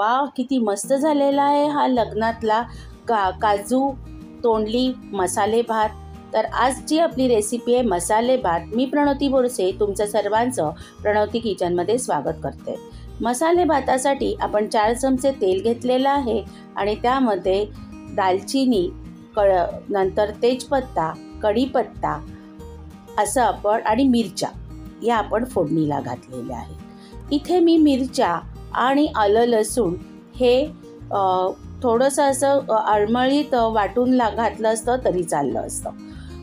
वा, किती मस्त झालेला आहे हा लग्नातला काजू तोंडली मसाले भात। तर आजची आपली रेसिपी आहे मसाले भात। मी प्रणवती बोरसे तुमचं सर्वांचं प्रणवती किचनमध्ये स्वागत करते। मसाले भातासाठी आपण 4 चमचे तेल घेतलेलं आहे आणि त्यामध्ये दालचिनी, नंतर तेजपत्ता, कढीपत्ता असं आपण आणि मिरच्या या आपण फोडणीला घातलेल्या आहे। इथे मी मिरच्या आणि आलं लसूण हे थोडंसं असं अळमळीत वाटून घातलं असतं तरी चाललं असतं,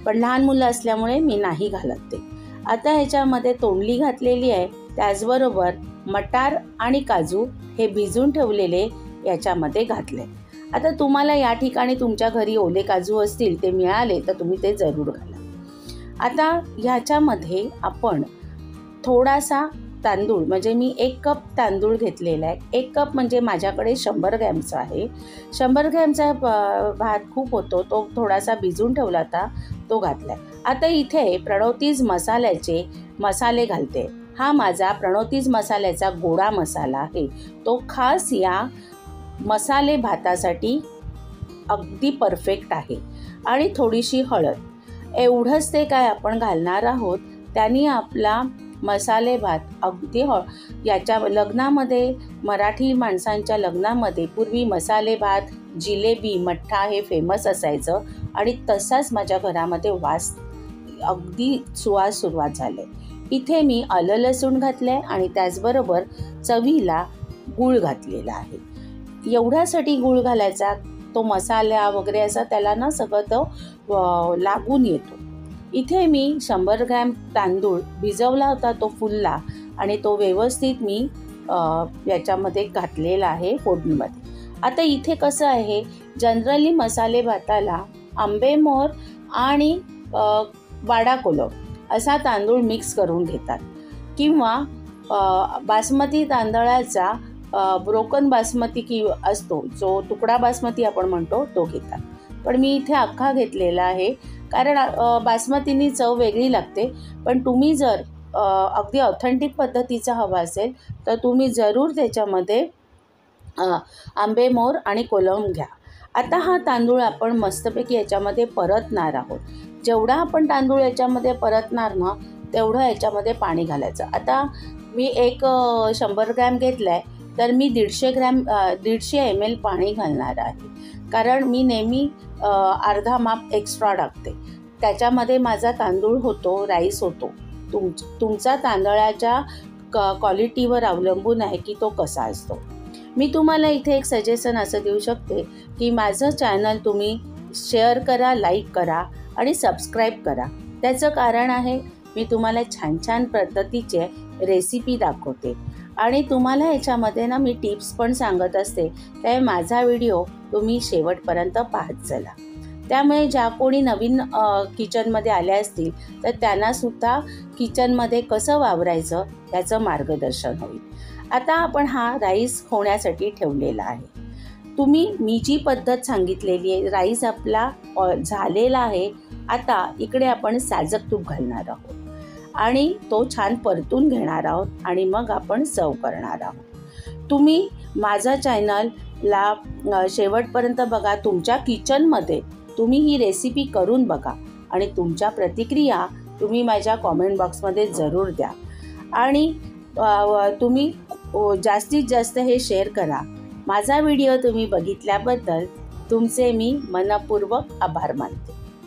पण लहान मुलं असल्यामुळे मी नाही घालत ते। आता ह्याच्यामध्ये तोंडली घातलेली आहे, त्याचबरोबर मटार आणि काजू हे भिजून ठेवलेले याच्यामध्ये घातले। आता तुम्हाला या ठिकाणी तुमच्या घरी ओले काजू असतील ते मिळाले तर तुम्ही ते जरूर घाला। आता ह्याच्यामध्ये आपण थोडासा तांदूळ, म्हणजे मी 1 कप तांदूळ घेतलेला आहे। 1 कप म्हणजे माझ्याकडे 100 ग्रॅमचा आहे। 100 ग्रॅमचा भात खूप होतो, तो थोडासा भिजून ठेवला होता, तो घातला आहे। आता इथे प्रणवतीज मसाल्याचे मसाले घालते। हा माझा प्रणवतीज मसाल्याचा गोडा मसाला आहे, तो खास या मसाले भातासाठी अगदी परफेक्ट आहे। आणि थोडीशी हळद, एवढंच ते काय आपण घालणार आहोत। त्यांनी आपला मसाले भात अगदी याच्या लग्नामध्ये, मराठी माणसांच्या लग्नामध्ये पूर्वी मसाले भात, जिलेबी, मठ्ठा हे फेमस असायचं आणि तसाच माझ्या घरामध्ये वास अगदी सुरुवात झाले। इथे मी आलं लसूण घातलं आहे आणि त्याचबरोबर चवीला गूळ घातलेला आहे। एवढ्यासाठी गूळ घालायचा, तो मसाला वगैरे असा त्याला ना सगळं तो लागून येतो। इथे मी 100 ग्रॅम तांदूळ भिजवला होता, तो फुलला आणि तो व्यवस्थित मी याच्यामध्ये घातलेला आहे फोडणीमध्ये। आता इथे कसं आहे, जनरली मसाले भाताला आंबेमोहर आणि वाडा कोलम असा तांदूळ मिक्स करून घेतात, किंवा बासमती तांदळाचा ब्रोकन बासमती असतो, जो तुकडा बासमती आपण म्हणतो, तो घेतात। पण मी इथे अख्खा घेतलेला आहे, कारण बासमतीनी चव वेगळी लागते। पण तुम्ही जर अगदी ऑथेंटिक पद्धतीचा हवा असेल तर तुम्ही जरूर त्याच्यामध्ये आंबेमोहर आणि कोलम घ्या। आता हा तांदूळ आपण मस्तपैकी याच्यामध्ये परतणार आहोत। जेवढा आपण तांदूळ याच्यामध्ये परतणार ना, तेवढं याच्यामध्ये पाणी घालायचं। आता मी 100 ग्रॅम घेतला आहे, तर मी 150 ml पाणी घालणार आहे, कारण मी नेहमी अर्धा माप एक्स्ट्रा टाकते। त्याच्यामध्ये माझा तांदूळ होतो, राईस होतो। तुमचा तांदळाच्या क्वालिटीवर अवलंबून आहे की तो कसा असतो। मी तुम्हाला इथे एक सजेशन असं देऊ शकते की माझं चॅनल तुम्ही शेअर करा, लाईक करा आणि सबस्क्राईब करा। त्याचं कारण आहे, मी तुम्हाला छान छान पद्धतीचे रेसिपी दाखवते आणि तुम्हाला याच्यामध्ये ना मी टिप्स पण सांगत असते। त्यामुळे माझा व्हिडिओ तुम्ही शेवटपर्यंत पाहत चला। त्यामुळे ज्या कोणी नवीन किचनमध्ये आल्या असतील तर त्यांनासुद्धा किचनमध्ये कसं वावरायचं याचं मार्गदर्शन होईल। आता आपण हा राईस होण्यासाठी ठेवलेला आहे। मी जी पद्धत सांगितलेली आहे, राईस आपला झालेला आहे। आता इकडे आपण साजक तूप घालणार आहोत आणि तो छान परतून घेणार आहोत आणि मग आपण सर्व करणार आहोत। तुम्ही माझा चॅनलला शेवटपर्यंत बघा। तुमच्या किचनमध्ये तुम्ही ही रेसिपी करून बघा आणि तुमच्या प्रतिक्रिया तुम्ही माझ्या कॉमेंट बॉक्समध्ये जरूर द्या आणि तुम्ही जास्तीत जास्त हे शेअर करा। माझा व्हिडिओ तुम्ही बघितल्याबद्दल तुमचे मी मनपूर्वक आभार मानते।